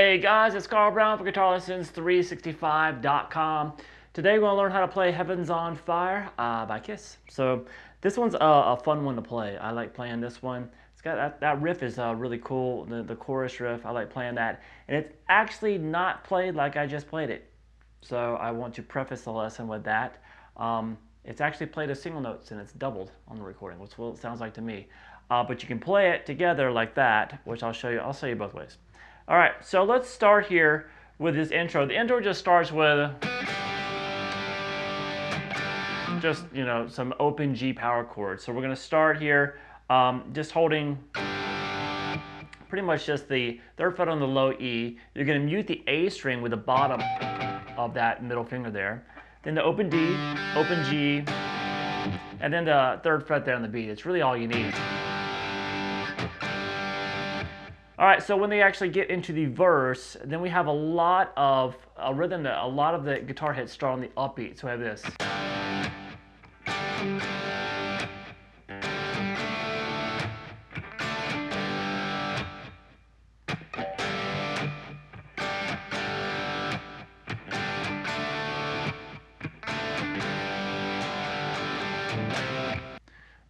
Hey guys, it's Carl Brown for GuitarLessons365.com. Today we're going to learn how to play Heaven's on Fire by Kiss. So this one's a fun one to play. I like playing this one. It's got that riff is really cool, the chorus riff. I like playing that. And it's actually not played like I just played it. So I want to preface the lesson with that. It's actually played as single notes and it's doubled on the recording, which is what it sounds like to me. But you can play it together like that, which I'll show you. I'll show you both ways. All right, so let's start here with this intro. The intro just starts with just, some open G power chords. So we're going to start here just holding pretty much just the third fret on the low E. You're going to mute the A string with the bottom of that middle finger there. Then the open D, open G, and then the third fret there on the B. It's really all you need. All right, so when they actually get into the verse, then we have a lot of a rhythm that a lot of the guitar hits start on the upbeat. So I have this.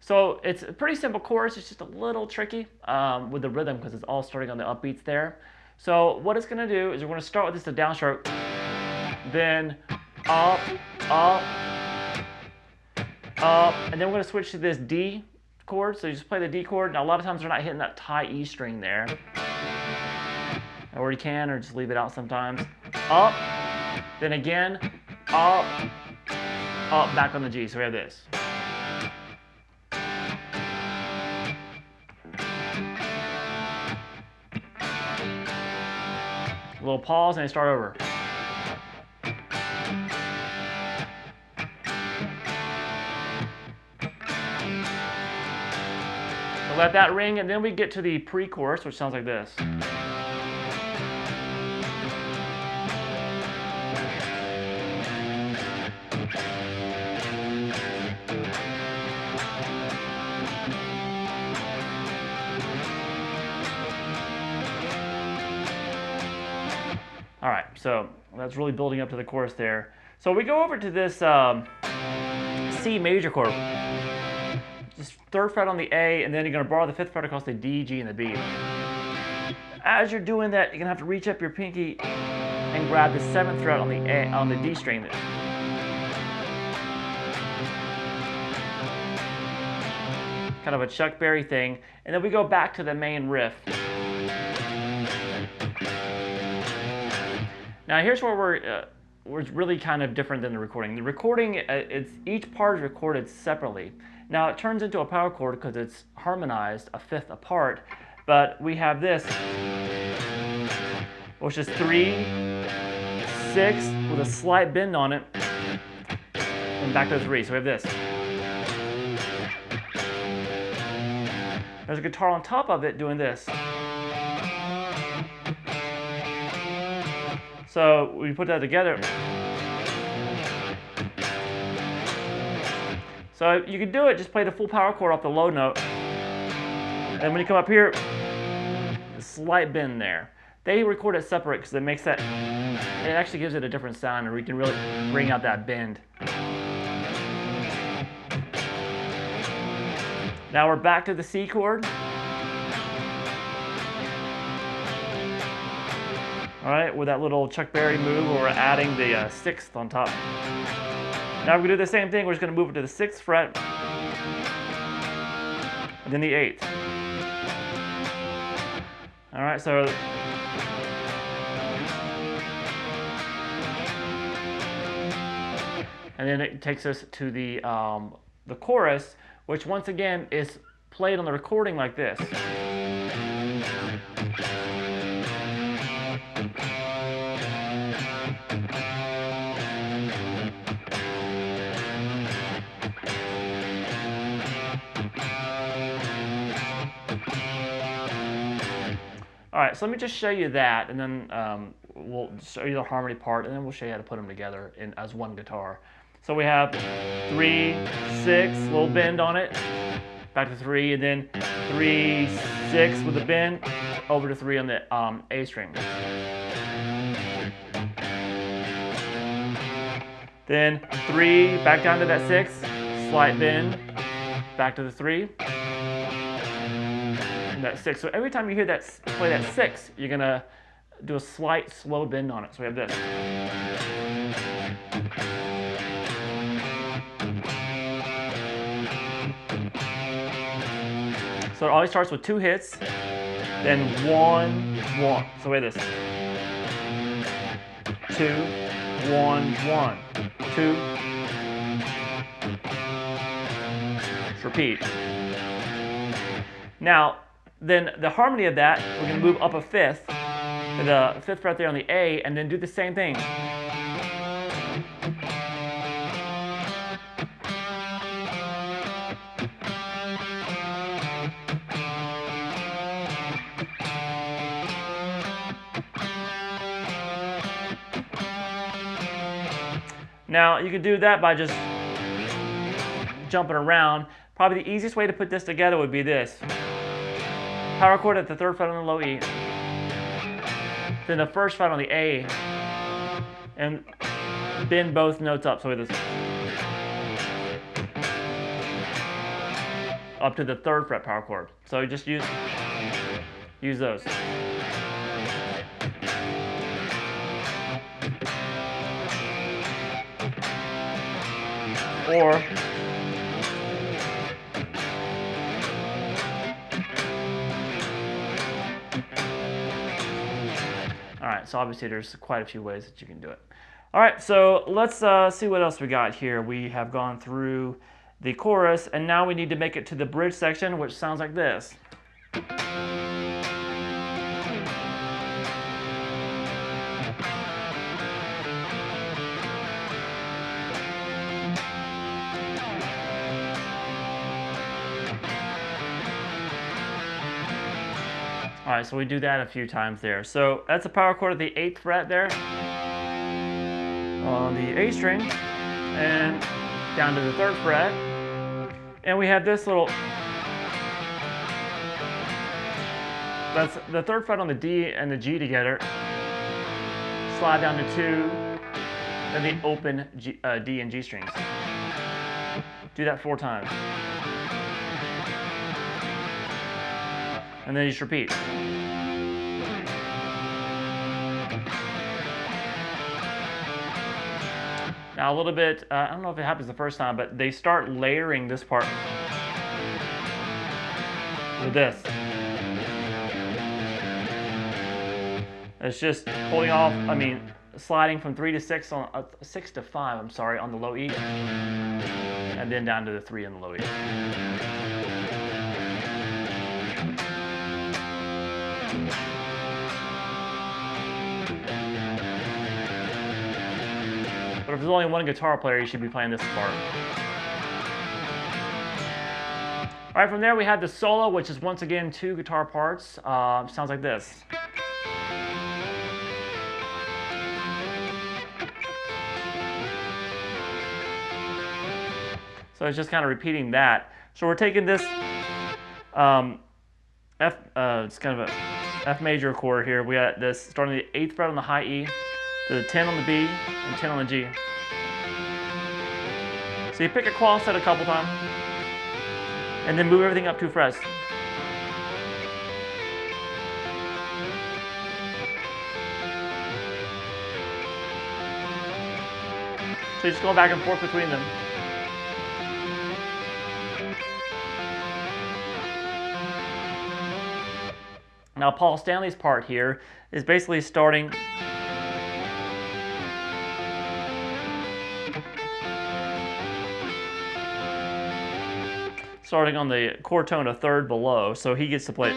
So it's a pretty simple chorus. It's just a little tricky with the rhythm because it's all starting on the upbeats there. So what it's going to do is we're going to start with just a downstroke, then up, up, up, and then we're going to switch to this D chord. So you just play the D chord. Now a lot of times we're not hitting that high E string there, or you can, or just leave it out sometimes. Up, then again, up, up, back on the G. So we have this. A little pause and start over. So let that ring, and then we get to the pre-chorus, which sounds like this. All right, so that's really building up to the chorus there. So we go over to this C major chord. Just third fret on the A, and then you're going to borrow the fifth fret across the D, G, and the B. As you're doing that, you're going to have to reach up your pinky and grab the seventh fret on the D string there. Kind of a Chuck Berry thing. And then we go back to the main riff. Now here's where we're really kind of different than the recording. The recording, each part is recorded separately. Now it turns into a power chord because it's harmonized a fifth apart, but we have this, which is 3, 6 with a slight bend on it, and back to 3. So we have this. There's a guitar on top of it doing this. So we put that together. So you can do it, just play the full power chord off the low note. And when you come up here, a slight bend there. They record it separate because it makes that, it actually gives it a different sound, and we can really bring out that bend. Now we're back to the C chord. All right, with that little Chuck Berry move where we're adding the sixth on top. Now we're going to do the same thing. We're just going to move it to the 6th fret, and then the 8th. All right, so and then it takes us to the chorus, which once again is played on the recording like this. All right, so let me just show you that, and then we'll show you the harmony part, and then we'll show you how to put them together as one guitar. So we have 3, 6, little bend on it, back to 3, and then 3, 6 with a bend, over to 3 on the A string. Then 3, back down to that 6, slight bend, back to the 3, and that 6. So every time you hear that, play that 6, you're gonna do a slight slow bend on it. So we have this. So it always starts with 2 hits, then 1, 1. So we have this. 2, 1, 1, 2. Let's repeat. Now, then the harmony of that, we're going to move up a 5th, to the 5th fret there on the A, and then do the same thing. Now, you could do that by just jumping around. Probably the easiest way to put this together would be this. Power chord at the 3rd fret on the low E, then the 1st fret on the A, and bend both notes up. So this up to the 3rd fret power chord. So just use those. Or alright, so obviously there's quite a few ways that you can do it. Alright, so let's see what else we got here. We have gone through the chorus, and now we need to make it to the bridge section, which sounds like this. All right, so we do that a few times there. So that's a power chord at the 8th fret there on the A string, and down to the 3rd fret. And we have this little, that's the 3rd fret on the D and the G together. Slide down to 2, then the open G, D and G strings. Do that 4 times. And then you just repeat. Now a little bit, I don't know if it happens the first time, but they start layering this part with this. It's just pulling off, sliding from 3 to 6 on 6 to 5, I'm sorry, on the low E, and then down to the 3 on the low E. But if there's only one guitar player, you should be playing this part. All right, from there we have the solo, which is once again 2 guitar parts. Sounds like this. So it's just kind of repeating that. So we're taking this it's kind of a F major chord here. We got this starting the 8th fret on the high E, to the 10 on the B, and 10 on the G. So you pick a cross set a couple times, and then move everything up 2 frets. So you're just going back and forth between them. Now Paul Stanley's part here is basically starting on the chord tone a 3rd below, so he gets to play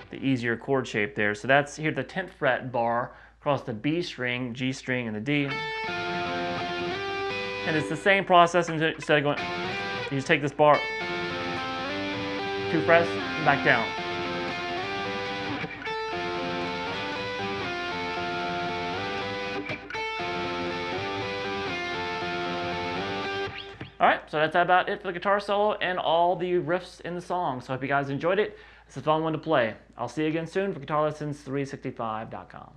the easier chord shape there. So that's here the 10th fret bar across the B string, G string, and the D. And it's the same process instead of going, you just take this bar 2 frets and back down. All right, so that's about it for the guitar solo and all the riffs in the song. So I hope you guys enjoyed it. It's a fun one to play. I'll see you again soon for GuitarLessons365.com.